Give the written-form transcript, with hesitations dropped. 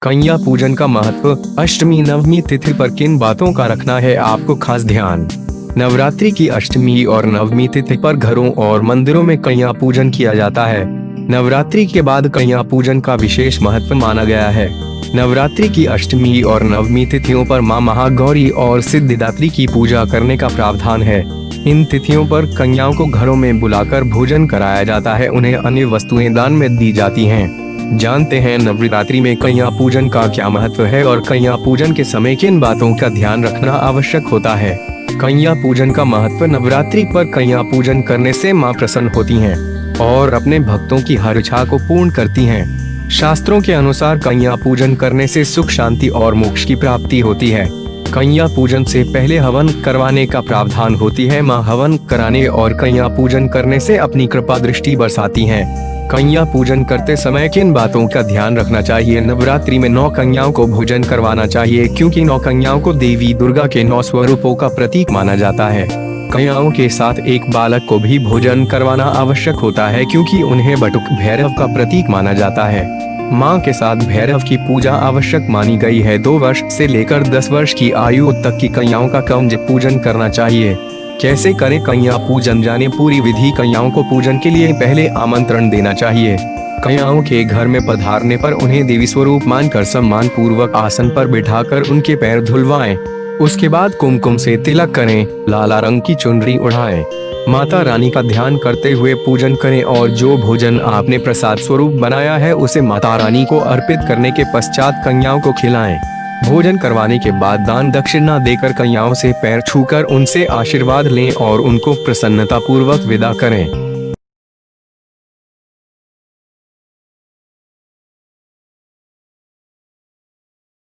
कन्या पूजन का महत्व। अष्टमी नवमी तिथि पर किन बातों का रखना है आपको खास ध्यान। नवरात्रि की अष्टमी और नवमी तिथि पर घरों और मंदिरों में कन्या पूजन किया जाता है। नवरात्रि के बाद कन्या पूजन का विशेष महत्व माना गया है। नवरात्रि की अष्टमी और नवमी तिथियों पर मां महागौरी और सिद्धिदात्री की पूजा करने का प्रावधान है। इन तिथियों पर कन्याओं को घरों में बुलाकर भोजन कराया जाता है, उन्हें अन्य वस्तुएं दान में दी जाती हैं। जानते हैं नवरात्रि में कन्या पूजन का क्या महत्व है और कन्या पूजन के समय किन बातों का ध्यान रखना आवश्यक होता है। कन्या पूजन का महत्व। नवरात्रि पर कन्या पूजन करने से मां प्रसन्न होती हैं और अपने भक्तों की हर इच्छा को पूर्ण करती हैं। शास्त्रों के अनुसार कन्या पूजन करने से सुख शांति और मोक्ष की प्राप्ति होती है। कन्या पूजन से पहले हवन करवाने का प्रावधान होती है। मां हवन कराने और कन्या पूजन करने से अपनी कृपा दृष्टि बरसाती हैं। कन्या पूजन करते समय किन बातों का ध्यान रखना चाहिए। नवरात्रि में 9 कन्याओं को भोजन करवाना चाहिए, क्योंकि 9 कन्याओं को देवी दुर्गा के 9 स्वरूपों का प्रतीक माना जाता है। कन्याओं के साथ एक बालक को भी भोजन करवाना आवश्यक होता है, क्योंकि उन्हें बटुक भैरव का प्रतीक माना जाता है। मां के साथ भैरव की पूजा आवश्यक मानी गई है। 2 वर्ष से लेकर 10 वर्ष की आयु तक की कन्याओं का कंज पूजन करना चाहिए। कैसे करें कन्या पूजन, जाने पूरी विधि। कन्याओं को पूजन के लिए पहले आमंत्रण देना चाहिए। कन्याओं के घर में पधारने पर उन्हें देवी स्वरूप मानकर सम्मान पूर्वक आसन पर बिठाकर उनके पैर धुलवाएं। उसके बाद कुमकुम से तिलक करें, लाला रंग की चुनरी उड़ाएं। माता रानी का ध्यान करते हुए पूजन करें और जो भोजन आपने प्रसाद स्वरूप बनाया है उसे माता रानी को अर्पित करने के पश्चात कन्याओं को खिलाएं। भोजन करवाने के बाद दान दक्षिणा देकर कन्याओं से पैर छूकर उनसे आशीर्वाद लें और उनको प्रसन्नता पूर्वक विदा करें।